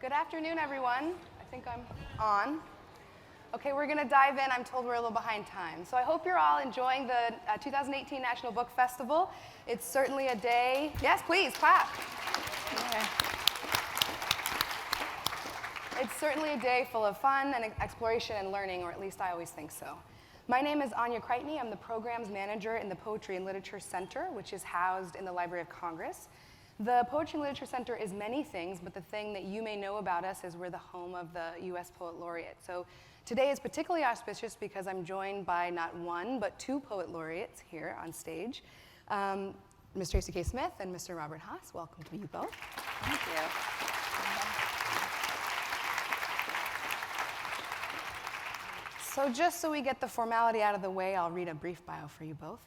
Good afternoon, everyone. I think I'm on. Okay, we're going to dive in. I'm told we're a little behind time. So I hope you're all enjoying the 2018 National Book Festival. It's certainly a day. Yes, please, clap. Yeah. It's certainly a day full of fun and exploration and learning, or at least I always think so. My name is Anya Kreitney. I'm the programs manager in the Poetry and Literature Center, which is housed in the Library of Congress. The Poetry and Literature Center is many things, but the thing that you may know about us is we're the home of the U.S. Poet Laureate. So today is particularly auspicious because I'm joined by not one, but two Poet Laureates here on stage. Ms. Tracy K Smith and Mr. Robert Haas. Welcome to you both. Thank you. So just so we get the formality out of the way, I'll read a brief bio for you both.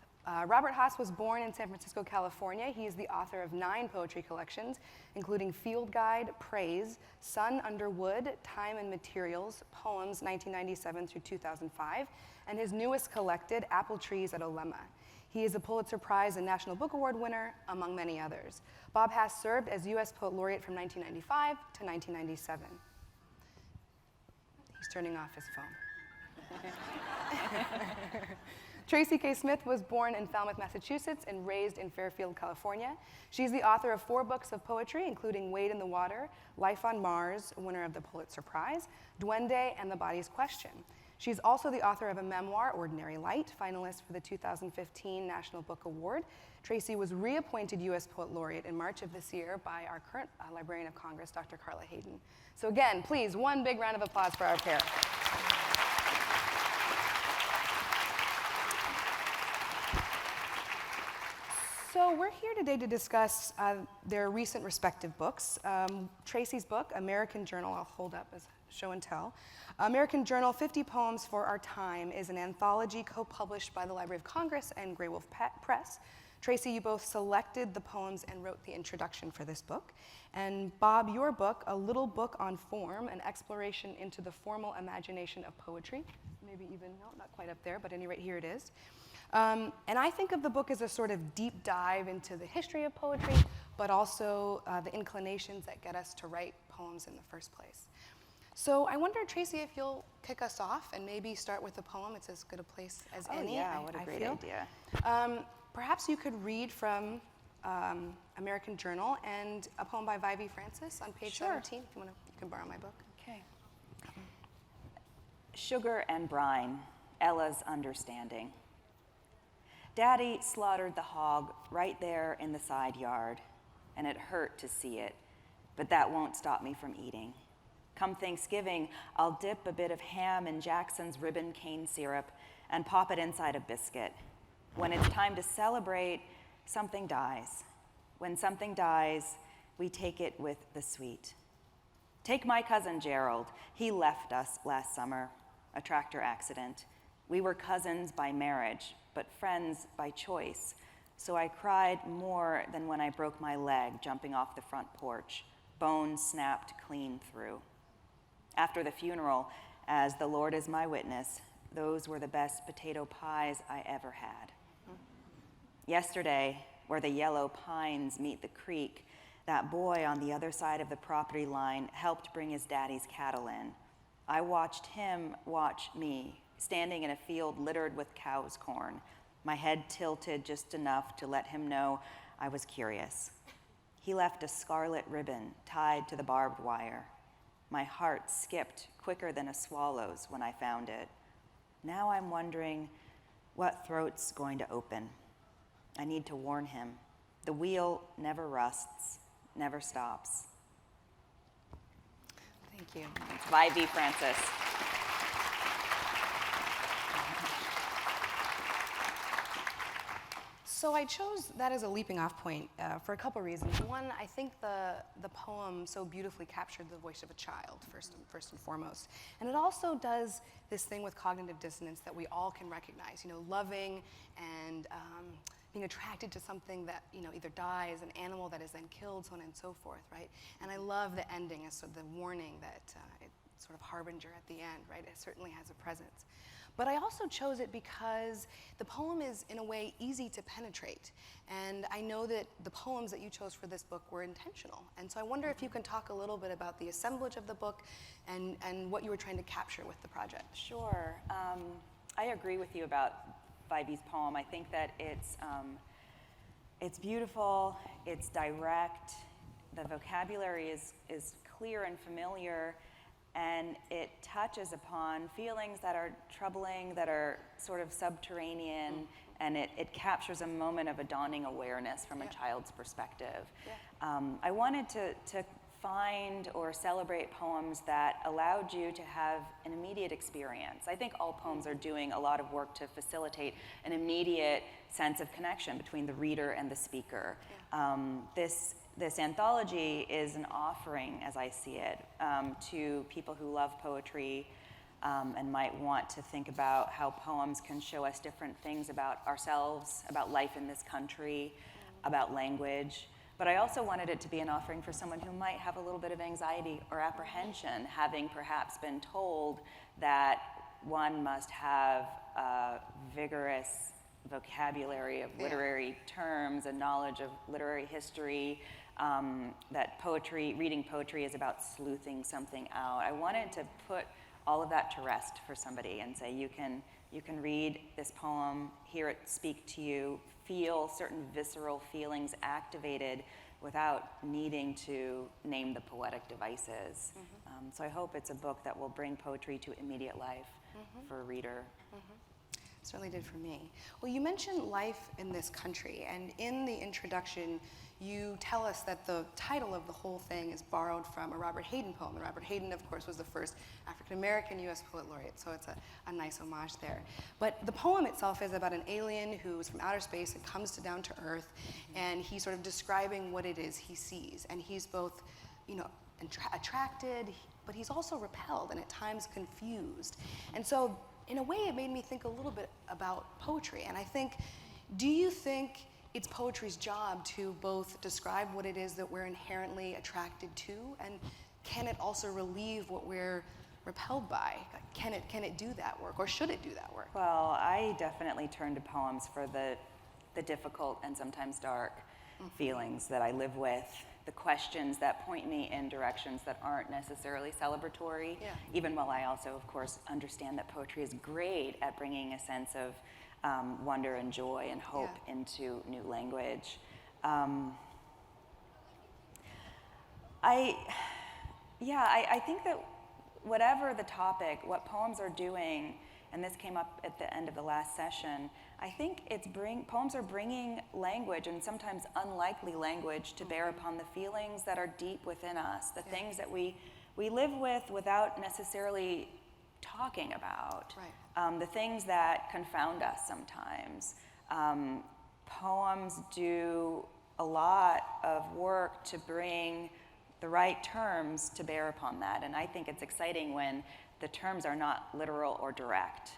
Robert Haas was born in San Francisco, California. He is the author of 9 poetry collections, including Field Guide, Praise, Sun Under Wood, Time and Materials, Poems 1997 through 2005, and his newest collected, Apple Trees at Olema. He is a Pulitzer Prize and National Book Award winner, among many others. Bob Haas served as U.S. Poet Laureate from 1995 to 1997. He's turning off his phone. Tracy K Smith was born in Falmouth, Massachusetts, and raised in Fairfield, California. She's the author of 4 books of poetry, including Wade in the Water, Life on Mars, winner of the Pulitzer Prize, Duende, and The Body's Question. She's also the author of a memoir, Ordinary Light, finalist for the 2015 National Book Award. Tracy was reappointed U.S. Poet Laureate in March of this year by our current Librarian of Congress, Dr. Carla Hayden. So again, please, one big round of applause for our pair. So we're here today to discuss their recent respective books. Tracy's book, American Journal, I'll hold up as show and tell. American Journal, 50 Poems for Our Time, is an anthology co-published by the Library of Congress and Grey Wolf Press. Tracy, you both selected the poems and wrote the introduction for this book. And Bob, your book, A Little Book on Form, an exploration into the formal imagination of poetry. Maybe even, no, not quite up there, but at any rate, here it is. And I think of the book as a sort of deep dive into the history of poetry, but also the inclinations that get us to write poems in the first place. So I wonder, Tracy, if you'll kick us off and maybe start with a poem. It's as good a place as any. Yeah, what a great idea. Perhaps you could read from American Journal and a poem by Vivi Francis on page 17. If you can borrow my book. Okay. Sugar and Brine, Ella's Understanding. Daddy slaughtered the hog right there in the side yard, and it hurt to see it, but that won't stop me from eating. Come Thanksgiving, I'll dip a bit of ham in Jackson's ribbon cane syrup and pop it inside a biscuit. When it's time to celebrate, something dies. When something dies, we take it with the sweet. Take my cousin Gerald. He left us last summer, a tractor accident. We were cousins by marriage, but friends by choice. So I cried more than when I broke my leg jumping off the front porch. Bones snapped clean through. After the funeral, as the Lord is my witness, those were the best potato pies I ever had. Yesterday, where the yellow pines meet the creek, that boy on the other side of the property line helped bring his daddy's cattle in. I watched him watch me, standing in a field littered with cow's corn, my head tilted just enough to let him know I was curious. He left a scarlet ribbon tied to the barbed wire. My heart skipped quicker than a swallow's when I found it. Now I'm wondering what throat's going to open. I need to warn him. The wheel never rusts, never stops. Thank you. It's Vivi Francis. So I chose that as a leaping off point for a couple reasons. One, I think the poem so beautifully captured the voice of a child, first and foremost. And it also does this thing with cognitive dissonance that we all can recognize, loving and being attracted to something that, either dies, an animal that is then killed, so on and so forth, right? And I love the ending as sort of the warning that it's sort of harbinger at the end, right? It certainly has a presence. But I also chose it because the poem is, in a way, easy to penetrate. And I know that the poems that you chose for this book were intentional. And so I wonder if you can talk a little bit about the assemblage of the book and what you were trying to capture with the project. Sure. I agree with you about Vibey's poem. I think that it's beautiful, it's direct, the vocabulary is clear and familiar, and it touches upon feelings that are troubling, that are sort of subterranean, and it captures a moment of a dawning awareness from a child's perspective. I wanted to find or celebrate poems that allowed you to have an immediate experience. I think all poems are doing a lot of work to facilitate an immediate sense of connection between the reader and the speaker. This anthology is an offering, as I see it, to people who love poetry and might want to think about how poems can show us different things about ourselves, about life in this country, about language. But I also wanted it to be an offering for someone who might have a little bit of anxiety or apprehension, having perhaps been told that one must have a vigorous vocabulary of literary terms and knowledge of literary history, that reading poetry is about sleuthing something out. I wanted to put all of that to rest for somebody and say, you can read this poem, hear it speak to you, feel certain visceral feelings activated without needing to name the poetic devices. So I hope it's a book that will bring poetry to immediate life for a reader. Certainly did for me. Well, you mentioned life in this country, and in the introduction, you tell us that the title of the whole thing is borrowed from a Robert Hayden poem. And Robert Hayden, of course, was the first African-American U.S. Poet Laureate, so it's a nice homage there. But the poem itself is about an alien who's from outer space and comes down to Earth, and he's sort of describing what it is he sees. And he's both, attracted, but he's also repelled and at times confused. And so, in a way, it made me think a little bit about poetry. And I think, do you think it's poetry's job to both describe what it is that we're inherently attracted to, and can it also relieve what we're repelled by? Can it do that work, or should it do that work? Well, I definitely turn to poems for the difficult and sometimes dark feelings that I live with, the questions that point me in directions that aren't necessarily celebratory, even while I also, of course, understand that poetry is great at bringing a sense of wonder and joy and hope into new language. I think that whatever the topic, what poems are doing, and this came up at the end of the last session, I think poems are bringing language, and sometimes unlikely language, to bear upon the feelings that are deep within us, the things that we live with without necessarily talking about, the things that confound us sometimes. Poems do a lot of work to bring the right terms to bear upon that, and I think it's exciting when the terms are not literal or direct.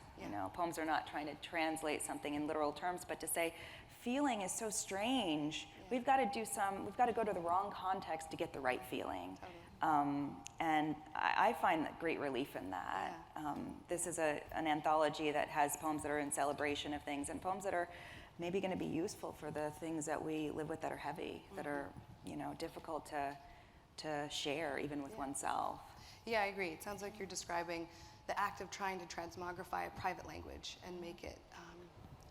Poems are not trying to translate something in literal terms, but to say, feeling is so strange. We've got to go to the wrong context to get the right feeling. And I find great relief in that. This is an anthology that has poems that are in celebration of things, and poems that are maybe going to be useful for the things that we live with that are heavy, that are difficult to share even with oneself. Yeah, I agree. It sounds like you're describing the act of trying to transmogrify a private language and make it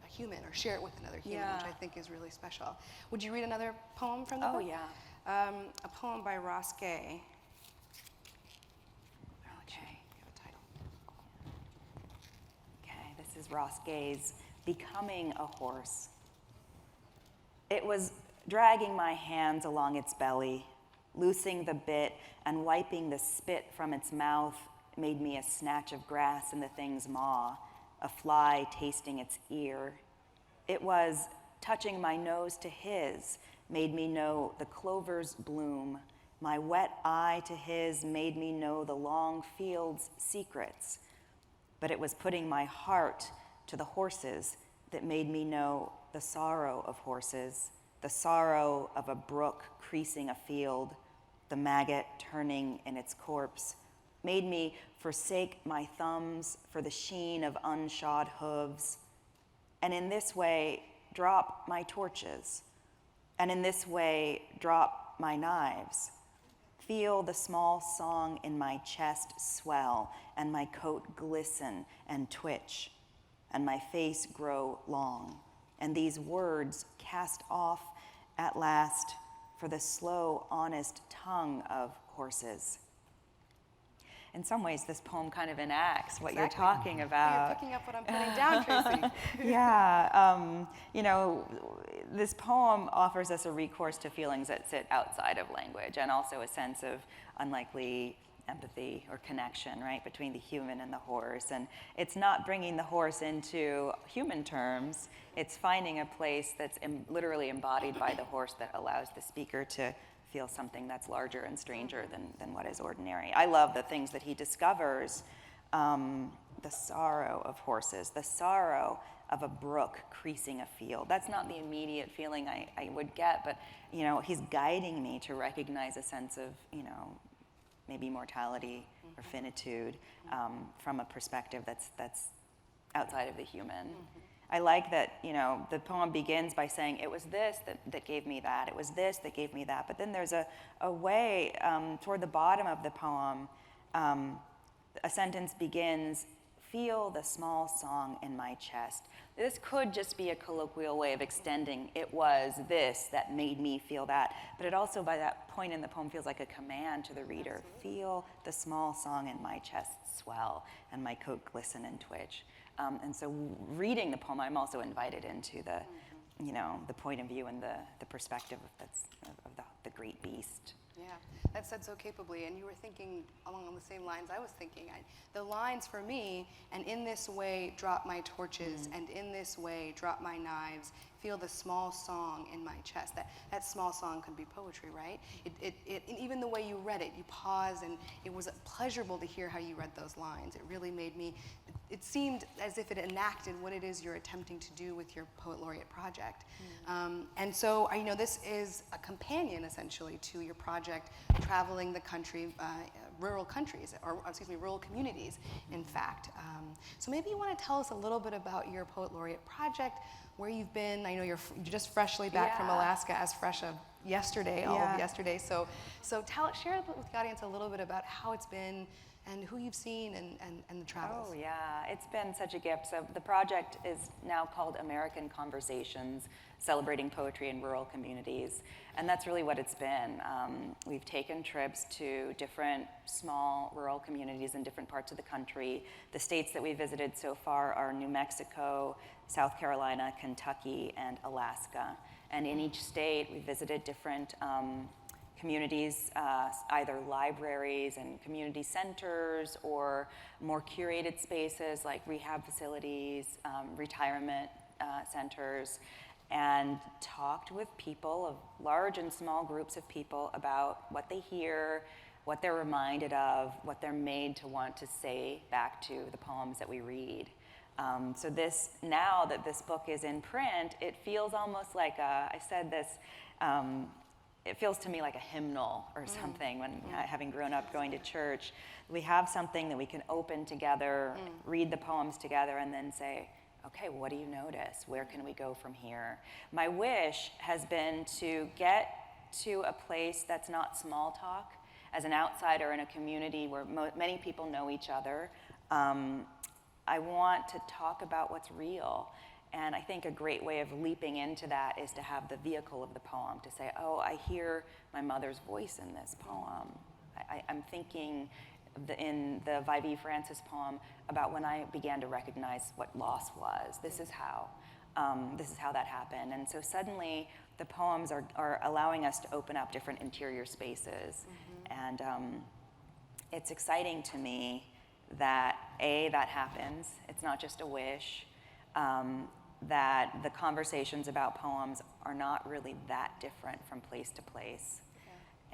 a human, or share it with another human, which I think is really special. Would you read another poem from the book? Oh, yeah. A poem by Ross Gay. Okay. Give a title. Okay, this is Ross Gay's Becoming a Horse. It was dragging my hands along its belly, loosing the bit and wiping the spit from its mouth made me a snatch of grass in the thing's maw, a fly tasting its ear. It was touching my nose to his, made me know the clover's bloom. My wet eye to his made me know the long field's secrets. But it was putting my heart to the horses that made me know the sorrow of horses, the sorrow of a brook creasing a field, the maggot turning in its corpse, made me forsake my thumbs for the sheen of unshod hooves, and in this way drop my torches, and in this way drop my knives. Feel the small song in my chest swell, and my coat glisten and twitch, and my face grow long, and these words cast off at last for the slow, honest tongue of horses. In some ways, this poem kind of enacts what you're talking about. You're picking up what I'm putting down, Tracy. Yeah, this poem offers us a recourse to feelings that sit outside of language, and also a sense of unlikely empathy or connection, right, between the human and the horse. And it's not bringing the horse into human terms, it's finding a place that's literally embodied by the horse that allows the speaker to feel something that's larger and stranger than what is ordinary. I love the things that he discovers, the sorrow of horses, the sorrow of a brook creasing a field. That's not the immediate feeling I would get, but he's guiding me to recognize a sense of maybe mortality or finitude from a perspective that's outside of the human. I like that, the poem begins by saying, it was this that gave me that, it was this that gave me that. But then there's a way, toward the bottom of the poem, a sentence begins, feel the small song in my chest. This could just be a colloquial way of extending, it was this that made me feel that. But it also, by that point in the poem, feels like a command to the reader. Feel the small song in my chest swell, and my coat glisten and twitch. And so reading the poem, I'm also invited into the point of view and the perspective of the great beast. Yeah, that's said so capably, and you were thinking along the same lines I was thinking. The lines for me, and in this way drop my torches, and in this way drop my knives, feel the small song in my chest. That small song can be poetry, right? And even the way you read it, you pause, and it was pleasurable to hear how you read those lines. It really made me, it seemed as if it enacted what it is you're attempting to do with your Poet Laureate project. And so, this is a companion, essentially, to your project, traveling the country, rural countries, or rural communities, in fact. So maybe you want to tell us a little bit about your Poet Laureate project, where you've been. I know you're just freshly back from Alaska, as fresh of yesterday, all of yesterday. So share with the audience a little bit about how it's been, and who you've seen, and the travels. Oh yeah, it's been such a gift. So the project is now called American Conversations, Celebrating Poetry in Rural Communities. And that's really what it's been. We've taken trips to different small rural communities in different parts of the country. The states that we visited so far are New Mexico, South Carolina, Kentucky, and Alaska. And in each state, we visited different communities, either libraries and community centers, or more curated spaces like rehab facilities, retirement centers, and talked with people, of large and small groups of people, about what they hear, what they're reminded of, what they're made to want to say back to the poems that we read. So now that this book is in print, it feels almost like I said this, it feels to me like a hymnal or something. When having grown up going to church, we have something that we can open together, read the poems together, and then say, okay, what do you notice? Where can we go from here? My wish has been to get to a place that's not small talk. As an outsider in a community where many people know each other, I want to talk about what's real. And I think a great way of leaping into that is to have the vehicle of the poem, to say, oh, I hear my mother's voice in this poem. I'm thinking in the Vivi Francis poem about when I began to recognize what loss was. This is how that happened. And so suddenly the poems are allowing us to open up different interior spaces. And it's exciting to me that that happens. It's not just a wish. That the conversations about poems are not really that different from place to place.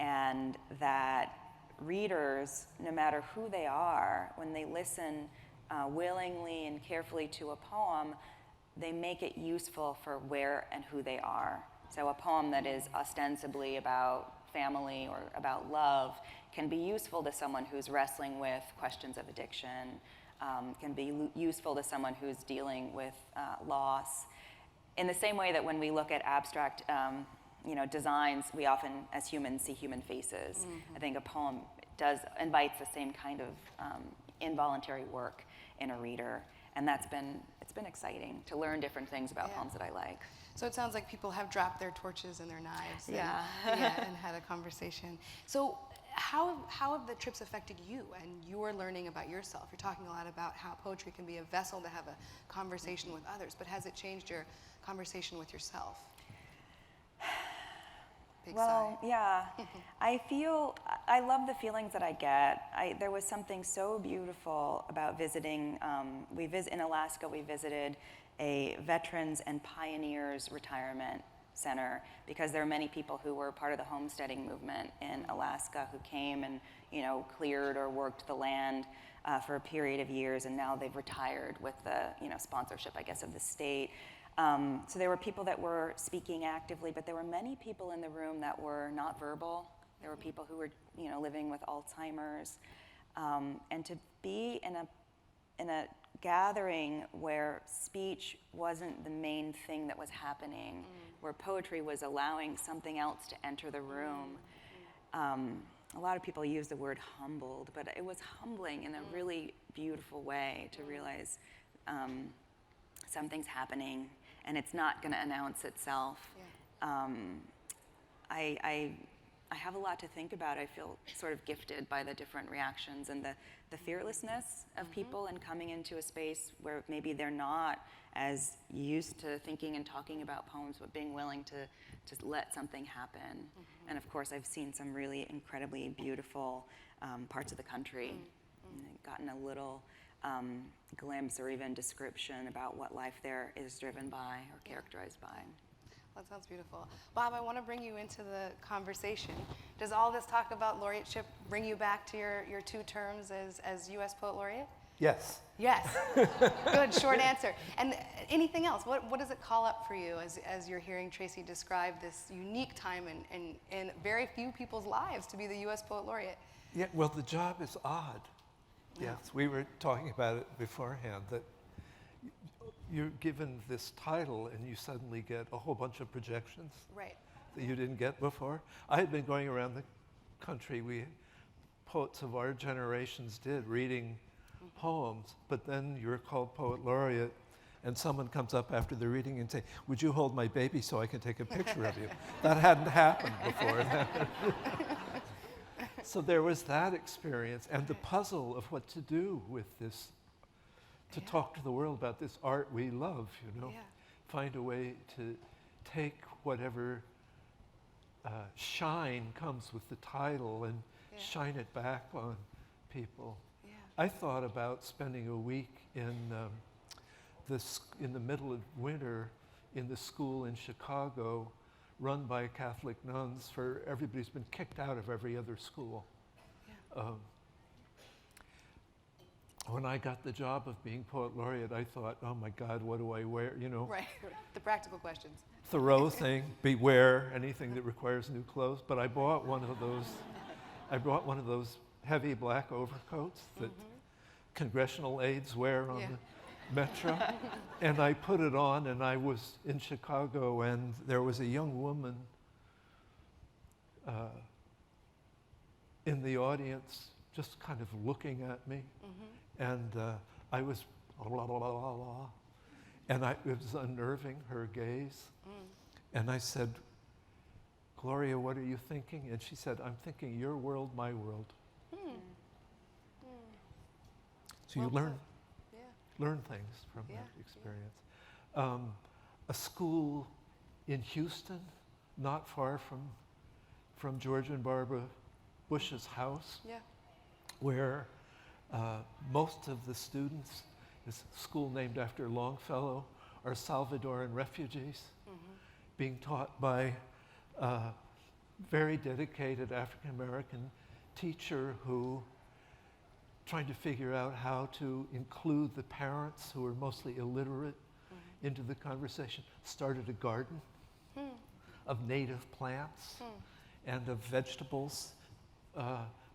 And that readers, no matter who they are, when they listen willingly and carefully to a poem, they make it useful for where and who they are. So a poem that is ostensibly about family or about love can be useful to someone who's wrestling with questions of addiction, can be useful to someone who's dealing with loss. In the same way that when we look at abstract designs, we often, as humans, see human faces. Mm-hmm. I think a poem invites the same kind of involuntary work in a reader, and it's been exciting to learn different things about poems that I like. So it sounds like people have dropped their torches and their knives and had a conversation. So how have the trips affected you and your learning about yourself? You're talking a lot about how poetry can be a vessel to have a conversation with others, but has it changed your conversation with yourself? Well, yeah. I love the feelings that I get. There was something so beautiful about visiting. In Alaska, we visited a veterans and pioneers retirement center because there are many people who were part of the homesteading movement in Alaska who came and cleared or worked the land for a period of years, and now they've retired with the sponsorship, I guess, of the state. So there were people that were speaking actively, but there were many people in the room that were not verbal. There were people who were, living with Alzheimer's, and to be in a gathering where speech wasn't the main thing that was happening, where poetry was allowing something else to enter the room. A lot of people use the word humbled, but it was humbling in a really beautiful way to realize something's happening and it's not going to announce itself. I have a lot to think about. I feel sort of gifted by the different reactions and the fearlessness of people and coming into a space where maybe they're not as used to thinking and talking about poems, but being willing to just let something happen. And of course, I've seen some really incredibly beautiful parts of the country, and gotten a little glimpse or even description about what life there is driven by or characterized by. That sounds beautiful. Bob, I want to bring you into the conversation. Does all this talk about laureateship bring you back to your 2 terms as U.S. Poet Laureate? Yes. Yes. Good, short answer. And anything else? What does it call up for you as you're hearing Tracy describe this unique time in very few people's lives to be the U.S. Poet Laureate? Yeah, well, the job is odd. Yes, we were talking about it beforehand, that you're given this title and you suddenly get a whole bunch of projections that you didn't get before. I had been going around the country, poets of our generations did, reading poems, but then you're called Poet Laureate and someone comes up after the reading and say, "Would you hold my baby so I can take a picture of you?" That hadn't happened before. So there was that experience and the puzzle of what to do with this, to talk to the world about this art we love, find a way to take whatever shine comes with the title and shine it back on people. I thought about spending a week in the middle of winter in the school in Chicago run by Catholic nuns for everybody who's been kicked out of every other school. When I got the job of being Poet Laureate, I thought, oh my God, what do I wear, Right, the practical questions. Thoreau thing, beware anything that requires new clothes, but I bought one of those heavy black overcoats that congressional aides wear on the metro, and I put it on, and I was in Chicago, and there was a young woman in the audience just kind of looking at me, and I was blah, blah, blah, blah, blah. And it was unnerving, her gaze. And I said, "Gloria, what are you thinking?" And she said, "I'm thinking your world, my world." So you learn things from that experience. A school in Houston, not far from George and Barbara Bush's house, where most of the students, this school named after Longfellow, are Salvadoran refugees, being taught by a very dedicated African-American teacher who, trying to figure out how to include the parents who were mostly illiterate into the conversation, started a garden of native plants and of vegetables,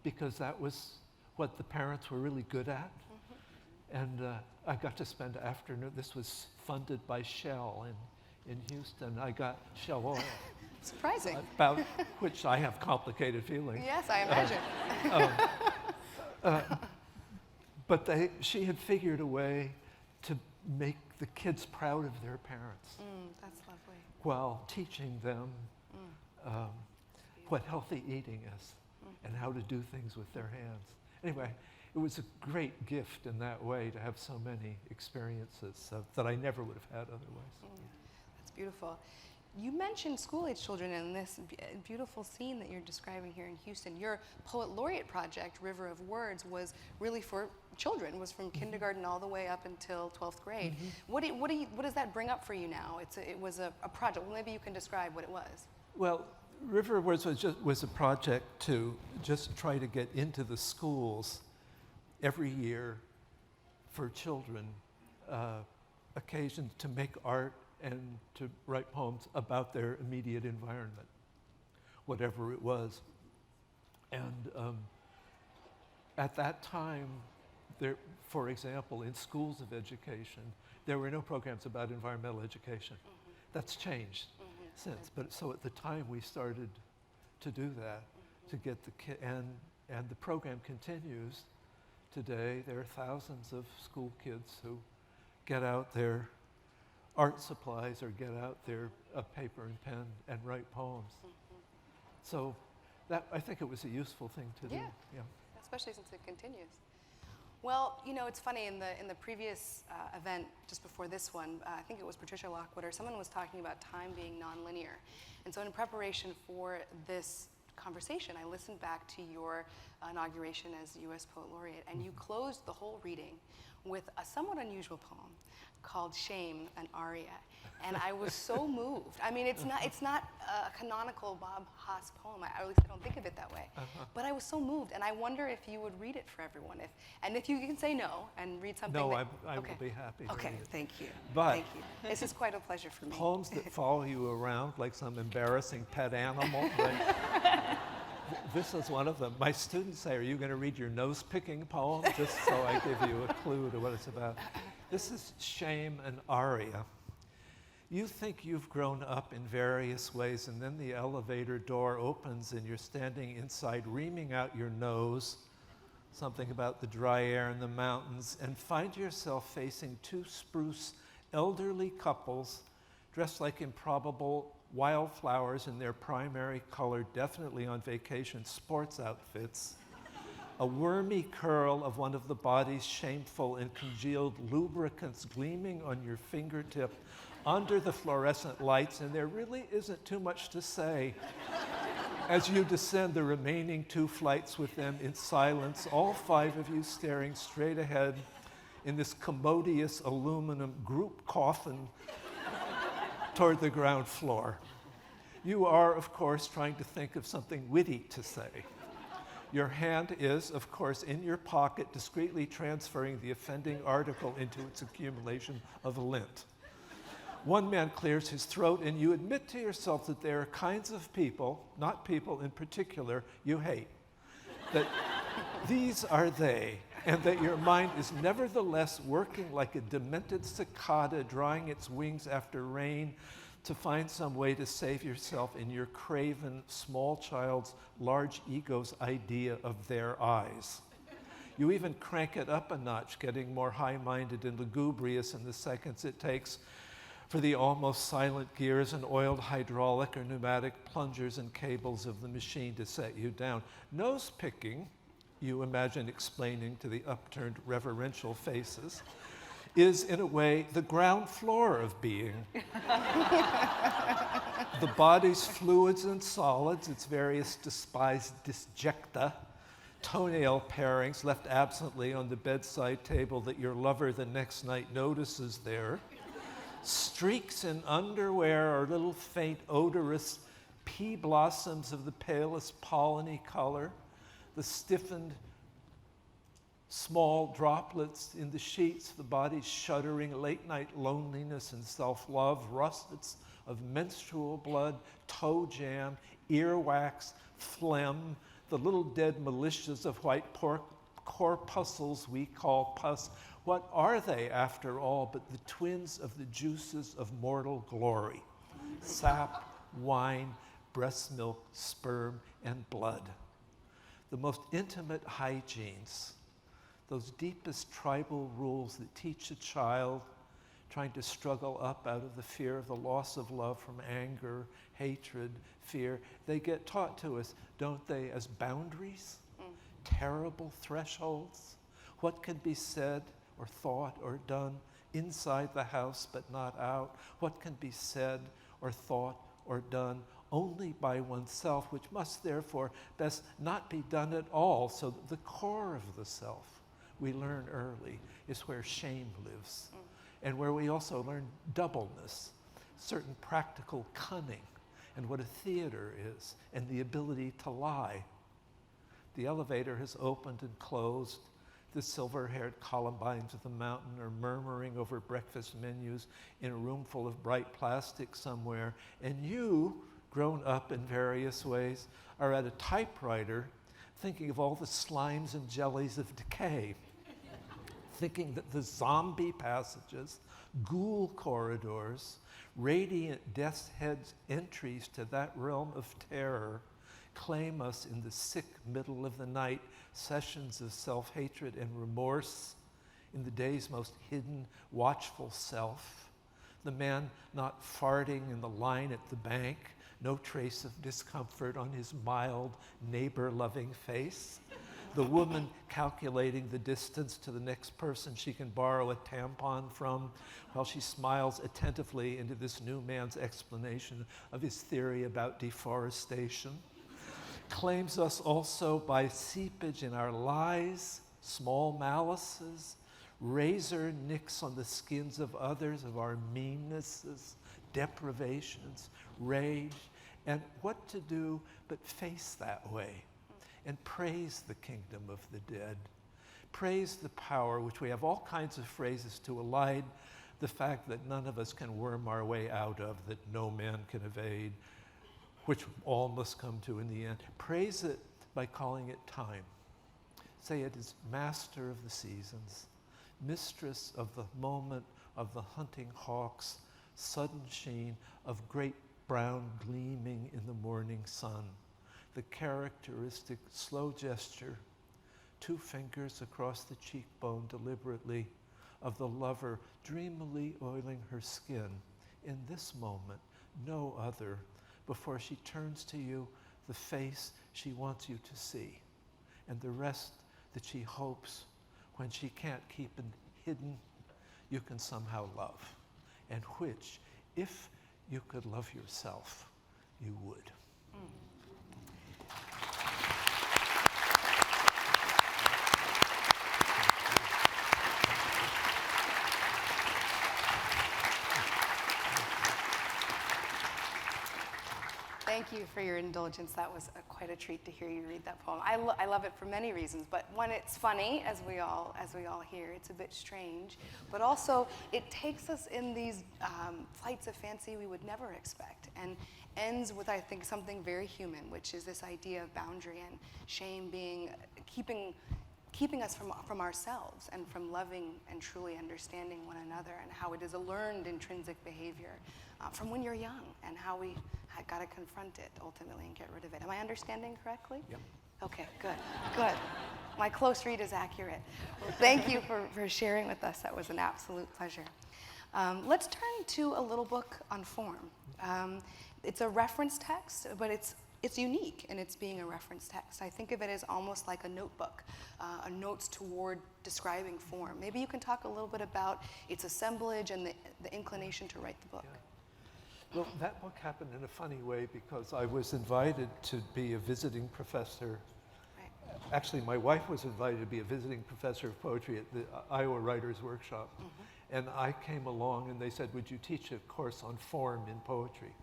because that was what the parents were really good at. And I got to spend afternoon. This was funded by Shell in Houston. I got Shell oil. Surprising. About which I have complicated feelings. Yes, I imagine. But she had figured a way to make the kids proud of their parents That's lovely. while teaching them what healthy eating is and how to do things with their hands. Anyway, it was a great gift in that way to have so many experiences that I never would have had otherwise. That's beautiful. You mentioned school-age children in this beautiful scene that you're describing here in Houston. Your Poet Laureate project, River of Words, was really for children, was from kindergarten all the way up until 12th grade. What does that bring up for you now? It was a project. Well, maybe you can describe what it was. Well, River of Words was a project to just try to get into the schools every year for children, occasions to make art and to write poems about their immediate environment, whatever it was. And at that time, for example, in schools of education, there were no programs about environmental education. That's changed since. But so at the time we started to do that, to get the kid, and the program continues today. There are thousands of school kids who get out their art supplies or get out their paper and pen and write poems. So that, I think it was a useful thing to do. Yeah. Especially since it continues. Well, you know, it's funny, in the previous event just before this one, I think it was Patricia Lockwood or someone was talking about time being nonlinear. And so in preparation for this conversation, I listened back to your inauguration as U.S. Poet Laureate, and you closed the whole reading with a somewhat unusual poem called Shame, an Aria. And I was so moved. I mean, it's not a canonical Bob Haas poem, at least I don't think of it that way. But I was so moved, and I wonder if you would read it for everyone. And if you can say no and read something. No, that, I will be happy to Okay, read it. thank you. But thank you. This is quite a pleasure for me. Poems that follow you around like some embarrassing pet animal. Like, this is one of them. My students say, are you going to read your nose-picking poem? Just so I give you a clue to what it's about. This is Shame, an Aria. You think you've grown up in various ways, and then the elevator door opens and you're standing inside, reaming out your nose, something about the dry air in the mountains, and find yourself facing two spruce elderly couples dressed like improbable wildflowers in their primary color, definitely on vacation, sports outfits. A wormy curl of one of the body's shameful and congealed lubricants gleaming on your fingertip under the fluorescent lights, and there really isn't too much to say. As you descend the remaining 2 flights with them in silence, all 5 of you staring straight ahead in this commodious aluminum group coffin toward the ground floor. You are, of course, trying to think of something witty to say. Your hand is, of course, in your pocket, discreetly transferring the offending article into its accumulation of lint. One man clears his throat, and you admit to yourself that there are kinds of people, not people in particular, you hate. That these are they, and that your mind is nevertheless working like a demented cicada drawing its wings after rain to find some way to save yourself in your craven small child's large ego's idea of their eyes. You even crank it up a notch, getting more high-minded and lugubrious in the seconds it takes for the almost silent gears and oiled hydraulic or pneumatic plungers and cables of the machine to set you down. Nose-picking, you imagine explaining to the upturned reverential faces, is in a way the ground floor of being. The body's fluids and solids, its various despised disjecta, toenail pairings left absently on the bedside table that your lover the next night notices there, streaks in underwear or little faint odorous pea blossoms of the palest polleny color, the stiffened small droplets in the sheets, the body's shuddering late night loneliness and self-love, russets of menstrual blood, toe jam, earwax, phlegm, the little dead militias of white corpuscles we call pus. What are they, after all, but the twins of the juices of mortal glory? Sap, wine, breast milk, sperm, and blood. The most intimate hygienes, those deepest tribal rules that teach a child trying to struggle up out of the fear of the loss of love from anger, hatred, fear. They get taught to us, don't they, as boundaries, terrible thresholds? What can be said or thought or done inside the house but not out? What can be said or thought or done only by oneself, which must therefore best not be done at all, so that the core of the self we learn early is where shame lives, and where we also learn doubleness, certain practical cunning, and what a theater is, and the ability to lie. The elevator has opened and closed. The silver-haired columbines of the mountain are murmuring over breakfast menus in a room full of bright plastic somewhere, and you, grown up in various ways, are at a typewriter thinking of all the slimes and jellies of decay, thinking that the zombie passages, ghoul corridors, radiant death's head's entries to that realm of terror claim us in the sick middle of the night sessions of self-hatred and remorse, in the day's most hidden, watchful self, the man not farting in the line at the bank, no trace of discomfort on his mild, neighbor-loving face, the woman calculating the distance to the next person she can borrow a tampon from while she smiles attentively into this new man's explanation of his theory about deforestation, claims us also by seepage in our lies, small malices, razor nicks on the skins of others, of our meannesses, deprivations, rage, and what to do but face that way and praise the kingdom of the dead. Praise the power, which we have all kinds of phrases to elide the fact that none of us can worm our way out of, that no man can evade, which all must come to in the end. Praise it by calling it time. Say it is master of the seasons, mistress of the moment of the hunting hawk's sudden sheen of great brown gleaming in the morning sun, the characteristic slow gesture, 2 fingers across the cheekbone deliberately, of the lover dreamily oiling her skin in this moment, no other, before she turns to you the face she wants you to see, and the rest that she hopes, when she can't keep it hidden, you can somehow love, and which, if you could love yourself, you would. Thank you for your indulgence. That was quite a treat to hear you read that poem. I love it for many reasons, but one, it's funny, as we all hear. It's a bit strange, but also it takes us in these flights of fancy we would never expect, and ends with, I think, something very human, which is this idea of boundary and shame being keeping us from ourselves and from loving and truly understanding one another, and how it is a learned intrinsic behavior from when you're young, and how we got to confront it ultimately and get rid of it. Am I understanding correctly? Yep. Okay, good. My close read is accurate. Well, thank you for sharing with us. That was an absolute pleasure. Let's turn to a little book on form. It's a reference text, but it's unique in its being a reference text. I think of it as almost like a notebook, a notes toward describing form. Maybe you can talk a little bit about its assemblage and the inclination to write the book. Yeah. Well, that book happened in a funny way because I was invited to be a visiting professor. Right. Actually, my wife was invited to be a visiting professor of poetry at the Iowa Writers' Workshop. Mm-hmm. And I came along and they said, would you teach a course on form in poetry?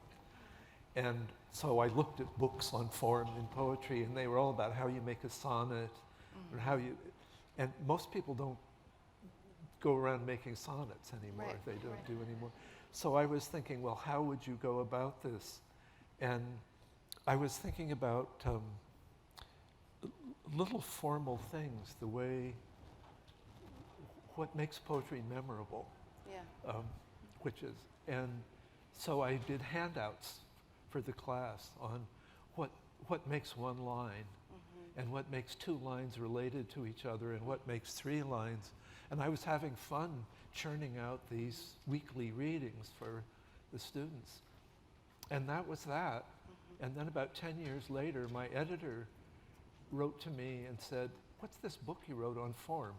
And so I looked at books on form in poetry, and they were all about how you make a sonnet, or how you, and most people don't go around making sonnets anymore. Right. They don't do anymore. So I was thinking, well, how would you go about this? And I was thinking about little formal things, the way, what makes poetry memorable, Yeah. which is, and so I did handouts for the class on what makes one line, and what makes two lines related to each other, and what makes three lines. And I was having fun churning out these weekly readings for the students. And that was that. And then about 10 years later, my editor wrote to me and said, "What's this book you wrote on form?"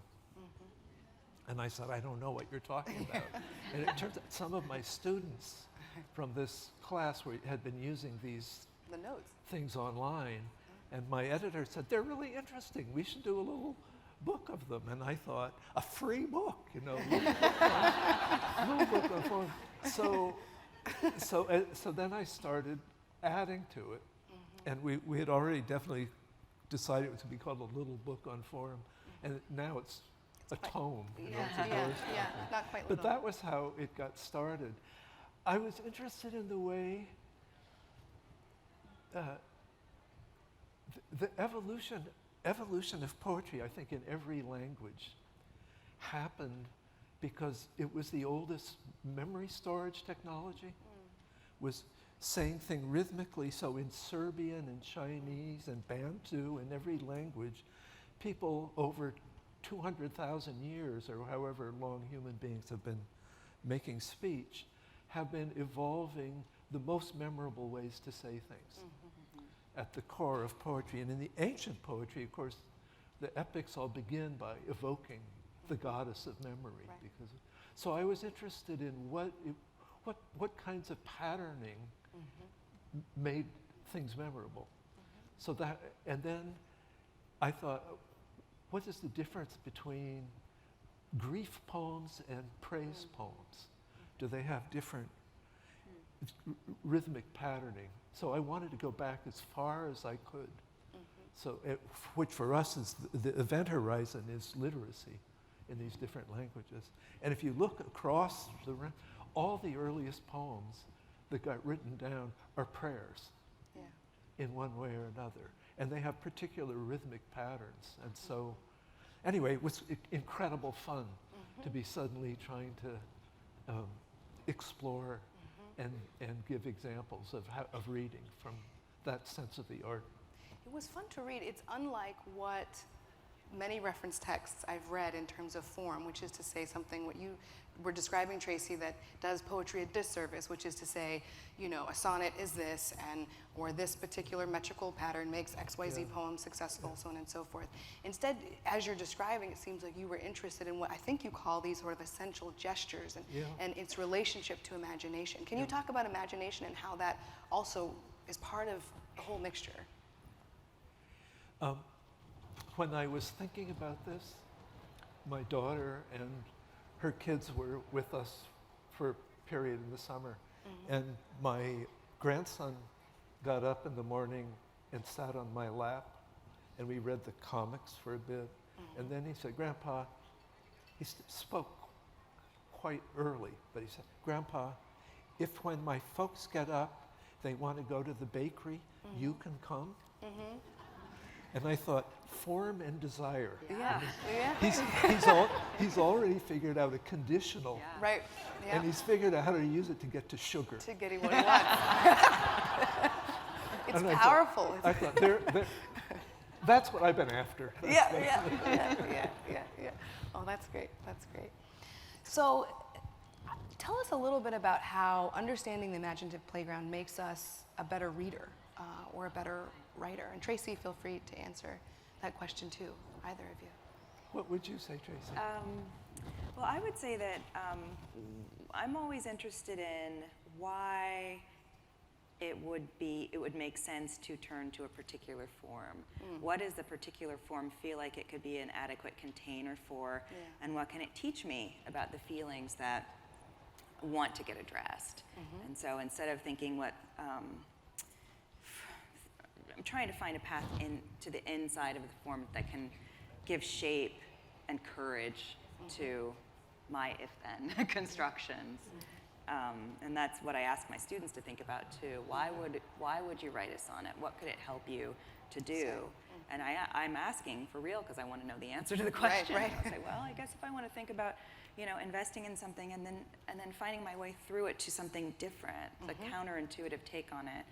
And I said, "I don't know what you're talking about." And it turns out some of my students from this class had been using these The notes. things online. And my editor said, "They're really interesting. We should do a little book of them." And I thought, a free book, you know, little book on form. So then I started adding to it. And we had already definitely decided it was to be called a little book on form. And now it's a tome. You know, it's a Yeah, not quite But little. that was how it got started. I was interested in the way the evolution of poetry, I think, in every language happened because it was the oldest memory storage technology, was saying things rhythmically. So in Serbian and Chinese and Bantu and every language, people over 200,000 years, or however long human beings have been making speech, have been evolving the most memorable ways to say things at the core of poetry. And in the ancient poetry, of course, the epics all begin by evoking the goddess of memory. Right. So I was interested in what kinds of patterning made things memorable. So that, and then I thought, what is the difference between grief poems and praise poems? Do they have different rhythmic patterning? So I wanted to go back as far as I could. So, which for us is the event horizon is literacy in these different languages. And if you look across all the earliest poems that got written down are prayers in one way or another. And they have particular rhythmic patterns. And so, anyway, it was incredible fun to be suddenly trying to explore and give examples of reading from that sense of the art. It was fun to read. It's unlike what many reference texts I've read in terms of form, which is to say something what you were describing, Tracy, that does poetry a disservice, which is to say, you know, a sonnet is this, or this particular metrical pattern makes XYZ poem successful, so on and so forth. Instead, as you're describing, it seems like you were interested in what I think you call these sort of essential gestures and its relationship to imagination. Can you talk about imagination and how that also is part of the whole mixture? When I was thinking about this, my daughter and her kids were with us for a period in the summer. And my grandson got up in the morning and sat on my lap, and we read the comics for a bit. And then he said, "Grandpa," he spoke quite early, but he said, "Grandpa, if when my folks get up, they want to go to the bakery, you can come?" And I thought, form and desire. He's already figured out a conditional. Right. Yeah. And he's figured out how to use it to get to sugar. To getting what he wants. It's And powerful. I thought, that's what I've been after. Yeah. Oh, that's great. That's great. So, tell us a little bit about how understanding the imaginative playground makes us a better reader or a better writer. And Tracy, feel free to answer that question too, either of you. What would you say, Tracy? Well, I would say that I'm always interested in why it would make sense to turn to a particular form. What does the particular form feel like it could be an adequate container for, and what can it teach me about the feelings that want to get addressed? And so instead of thinking I'm trying to find a path into the inside of the form that can give shape and courage to my if-then constructions. And that's what I ask my students to think about too. Why would you write a sonnet? What could it help you to do? And I'm asking for real because I want to know the answer to the question. Right. I'll say, well, I guess if I want to think about, investing in something and then finding my way through it to something different, a counterintuitive take on it,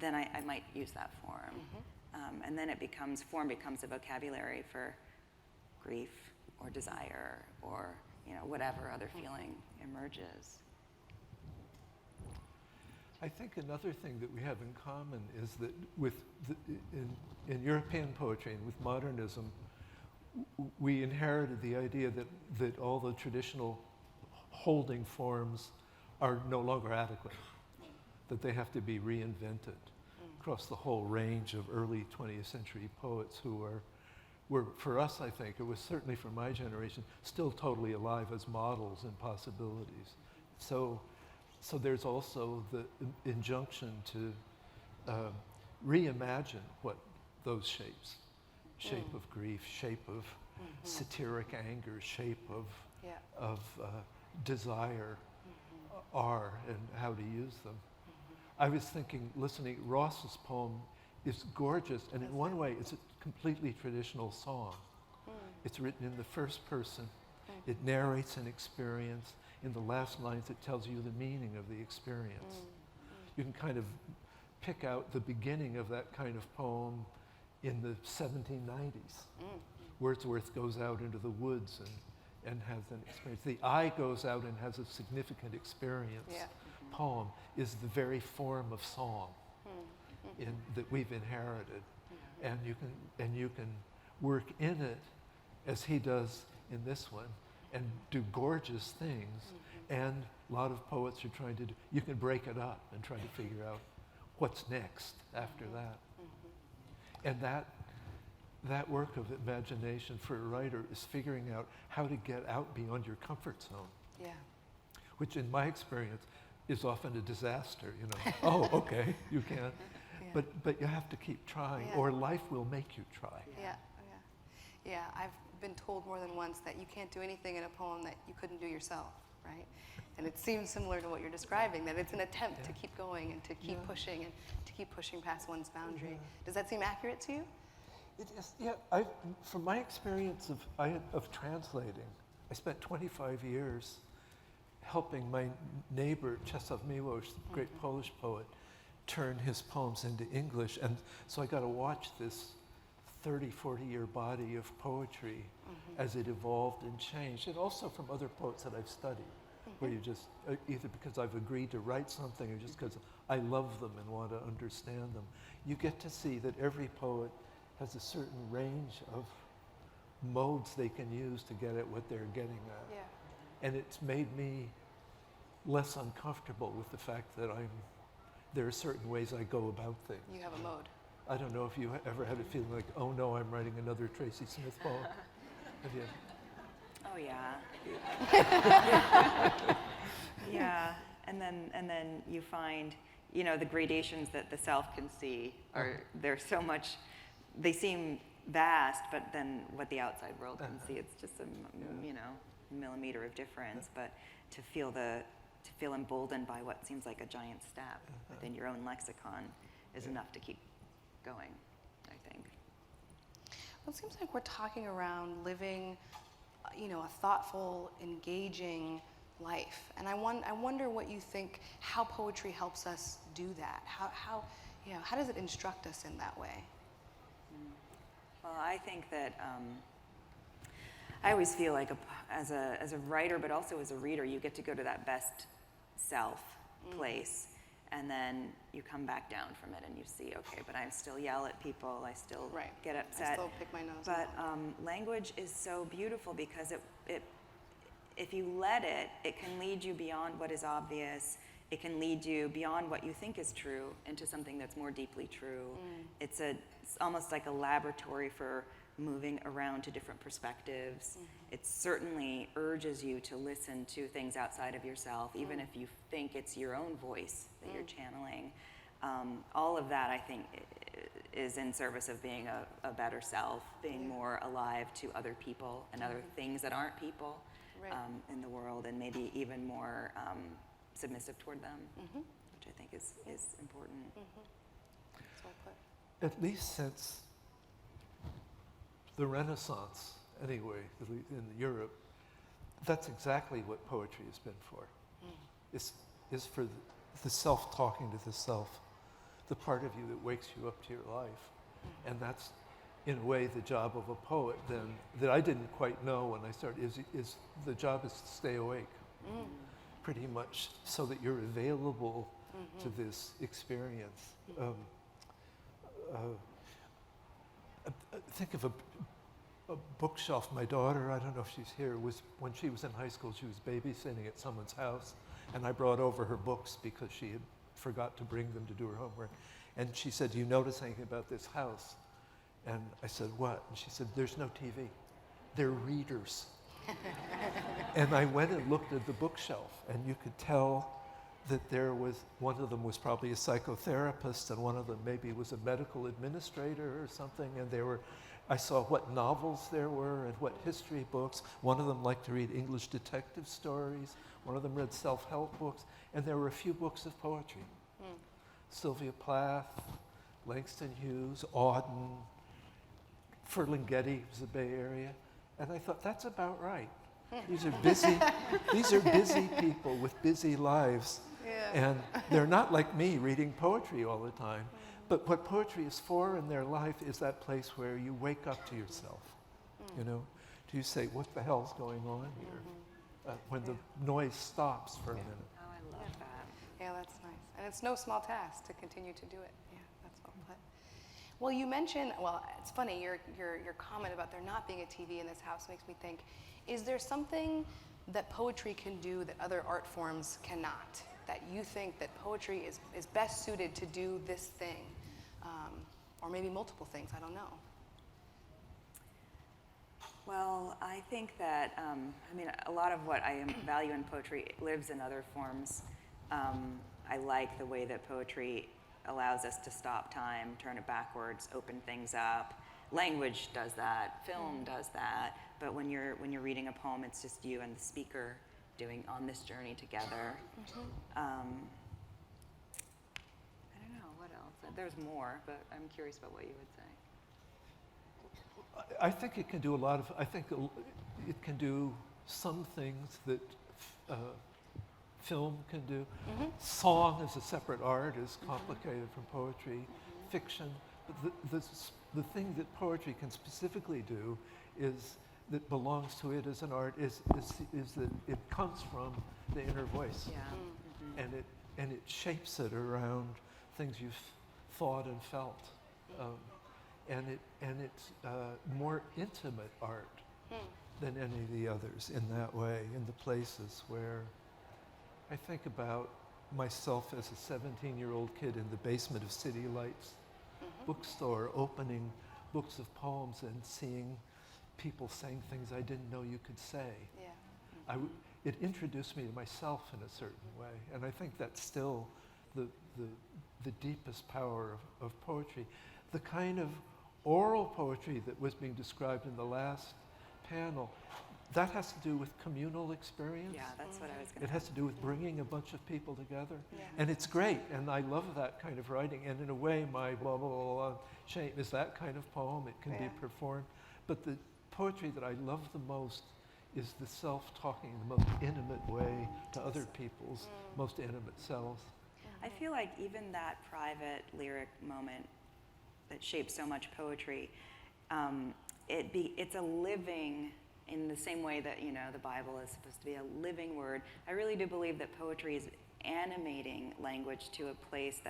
then I might use that form. And then form becomes a vocabulary for grief or desire or whatever other feeling emerges. I think another thing that we have in common is that in European poetry and with modernism, we inherited the idea that all the traditional holding forms are no longer adequate, that they have to be reinvented across the whole range of early 20th century poets who were, for us, I think, it was certainly for my generation, still totally alive as models and possibilities. So there's also the injunction to reimagine what those shapes, shape of grief, shape of satiric anger, shape of desire are and how to use them. I was thinking, listening, Ross's poem is gorgeous, and in one way, it's a completely traditional song. It's written in the first person. It narrates an experience. In the last lines, it tells you the meaning of the experience. You can kind of pick out the beginning of that kind of poem in the 1790s. Wordsworth goes out into the woods and has an experience. The I goes out and has a significant experience. Poem is the very form of song that we've inherited. And you can work in it as he does in this one and do gorgeous things. And a lot of poets are trying to do, you can break it up and try to figure out what's next after that. And that work of imagination for a writer is figuring out how to get out beyond your comfort zone. Which in my experience is often a disaster, Oh, okay, you can't. But you have to keep trying, or life will make you try. Yeah, I've been told more than once that you can't do anything in a poem that you couldn't do yourself, right? And it seems similar to what you're describing, that it's an attempt to keep going and to keep pushing and to keep pushing past one's boundary. Does that seem accurate to you? It is, from my experience of translating, I spent 25 years helping my neighbor, Czeslaw Milosz, the great Polish poet, turn his poems into English. And so I got to watch this 30, 40-year body of poetry as it evolved and changed. And also from other poets that I've studied, where you just, either because I've agreed to write something or just because I love them and want to understand them, you get to see that every poet has a certain range of modes they can use to get at what they're getting at. And it's made me less uncomfortable with the fact that there are certain ways I go about things. You have a mode. I don't know if you ever had a feeling like, oh no, I'm writing another Tracy Smith poem. Have you? Oh yeah. And then you find, the gradations that the self can see there's so much. They seem vast, but then what the outside world can see, it's just a millimeter of difference. But to feel emboldened by what seems like a giant step within your own lexicon is enough to keep going, I think. Well, it seems like we're talking around living, a thoughtful, engaging life. And I wonder what you think, how poetry helps us do that. How does it instruct us in that way? Well, I think that I always feel like as a writer, but also as a reader, you get to go to that best self place, and then you come back down from it and you see, okay, but I still yell at people, I still get upset. I still pick my nose. But language is so beautiful because it if you let it, it can lead you beyond what is obvious. It can lead you beyond what you think is true into something that's more deeply true. It's almost like a laboratory for moving around to different perspectives. It certainly urges you to listen to things outside of yourself, even if you think it's your own voice that you're channeling. All of that, I think, is in service of being a better self, being more alive to other people and other things that aren't people in the world, and maybe even more submissive toward them, which I think is important. So put. At least since the Renaissance, anyway, in Europe, that's exactly what poetry has been for. Is for the self talking to the self, the part of you that wakes you up to your life. And that's, in a way, the job of a poet then, that I didn't quite know when I started, is the job is to stay awake, pretty much, so that you're available to this experience. Think of a bookshelf. My daughter, I don't know if she's here, was when she was in high school, she was babysitting at someone's house, and I brought over her books because she had forgot to bring them to do her homework. And she said, "Do you notice anything about this house?" And I said, "What?" And she said, "There's no TV. They're readers." And I went and looked at the bookshelf, and you could tell that there was, one of them was probably a psychotherapist, and one of them maybe was a medical administrator or something, and I saw what novels there were and what history books. One of them liked to read English detective stories. One of them read self-help books, and there were a few books of poetry. Sylvia Plath, Langston Hughes, Auden, Ferlinghetti was the Bay Area. And I thought, that's about right. These are busy people with busy lives. And they're not like me reading poetry all the time. But what poetry is for in their life is that place where you wake up to yourself. You know, do you say, what the hell's going on here? When the noise stops for a minute. Oh, I love that. Yeah, that's nice. And it's no small task to continue to do it. Yeah, that's well put. Well, you mentioned, well, it's funny, your comment about there not being a TV in this house makes me think, is there something that poetry can do that other art forms cannot? That you think that poetry is best suited to do this thing? Or maybe multiple things, I don't know. Well, I think that, a lot of what I value in poetry lives in other forms. I like the way that poetry allows us to stop time, turn it backwards, open things up. Language does that, film does that, but when you're reading a poem, it's just you and the speaker doing on this journey together. I don't know, what else? There's more, but I'm curious about what you would say. I think it can do a lot of, I think it can do some things that film can do. Song is a separate art, is complicated from poetry. Fiction, but the thing that poetry can specifically do is, that belongs to it as an art, is that it comes from the inner voice. Yeah. And it shapes it around things you've thought and felt. And it's more intimate art than any of the others in that way, in the places where I think about myself as a 17-year-old kid in the basement of City Lights bookstore, opening books of poems and seeing people saying things I didn't know you could say. Yeah. It introduced me to myself in a certain way, and I think that's still the deepest power of poetry. The kind of oral poetry that was being described in the last panel, that has to do with communal experience. Yeah, that's what I was going to It has to do with bringing a bunch of people together. Yeah. And it's great, and I love that kind of writing. And in a way, my blah, blah, blah, blah shame is that kind of poem. It can be performed. But the poetry that I love the most is the self-talking in the most intimate way to other people's most intimate selves. I feel like even that private lyric moment that shapes so much poetry, it's a living, in the same way that, the Bible is supposed to be a living word. I really do believe that poetry is animating language to a place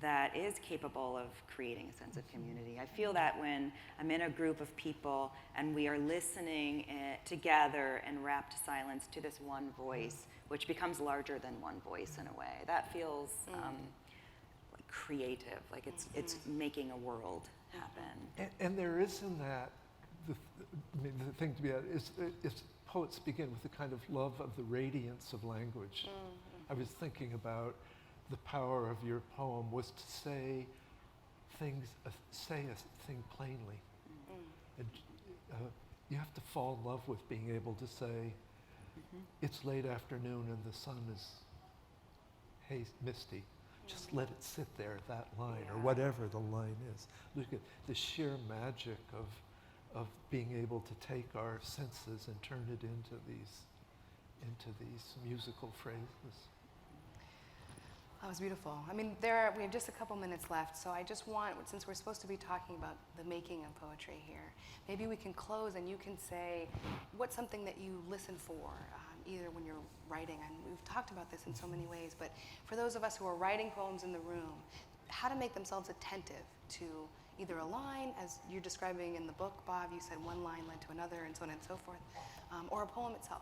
that is capable of creating a sense of community. I feel that when I'm in a group of people and we are listening together in rapt silence to this one voice, which becomes larger than one voice in a way. That feels like creative, like it's making a world happen. And there is in that, the thing to be at is poets begin with the kind of love of the radiance of language. I was thinking about the power of your poem was to say things, say a thing plainly. And you have to fall in love with being able to say, it's late afternoon and the sun is misty. Just let it sit there, that line, or whatever the line is. Look at the sheer magic of being able to take our senses and turn it into these musical phrases. That was beautiful. I mean, we have just a couple minutes left, so I just want, since we're supposed to be talking about the making of poetry here, maybe we can close and you can say what's something that you listen for, either when you're writing, and we've talked about this in so many ways, but for those of us who are writing poems in the room, how to make themselves attentive to either a line, as you're describing in the book, Bob, you said one line led to another and so on and so forth, or a poem itself.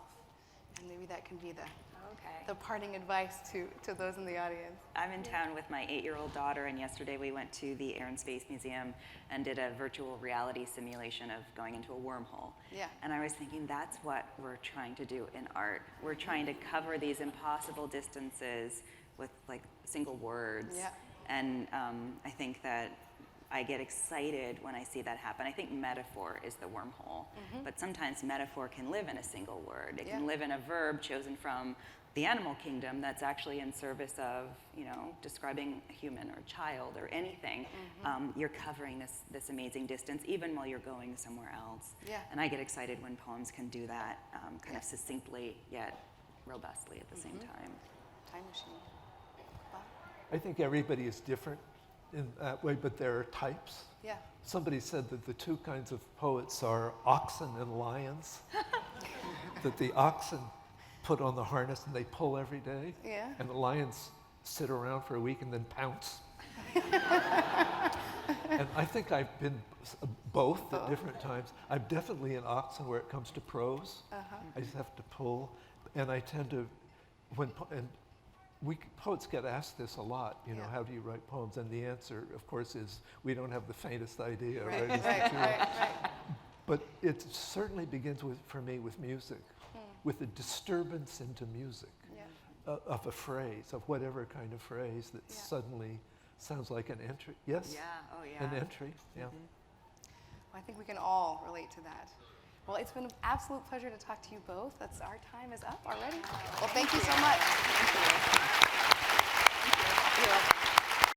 And maybe that can be the parting advice to those in the audience. I'm in town with my 8-year-old daughter, and yesterday we went to the Air and Space Museum and did a virtual reality simulation of going into a wormhole. Yeah. And I was thinking that's what we're trying to do in art. We're trying to cover these impossible distances with like single words. Yeah. And I think that I get excited when I see that happen. I think metaphor is the wormhole, but sometimes metaphor can live in a single word. It can live in a verb chosen from the animal kingdom that's actually in service of, describing a human or a child or anything. You're covering this amazing distance even while you're going somewhere else. Yeah. And I get excited when poems can do that kind of succinctly yet robustly at the same time. Time machine. Bob? I think everybody is different in that way, but there are types. Yeah. Somebody said that the two kinds of poets are oxen and lions. That the oxen put on the harness and they pull every day. Yeah. And the lions sit around for a week and then pounce. And I think I've been both at different times. I'm definitely an oxen where it comes to prose. I just have to pull. And I tend to, poets get asked this a lot, how do you write poems? And the answer, of course, is we don't have the faintest idea, right? Right. But it certainly begins for me with music, with a disturbance into music of a phrase, of whatever kind of phrase that suddenly sounds like an entry. Yes? Yeah, oh yeah. An entry, yeah. Well, I think we can all relate to that. Well, it's been an absolute pleasure to talk to you both. Our time is up already. Well, thank you so much. Thank you.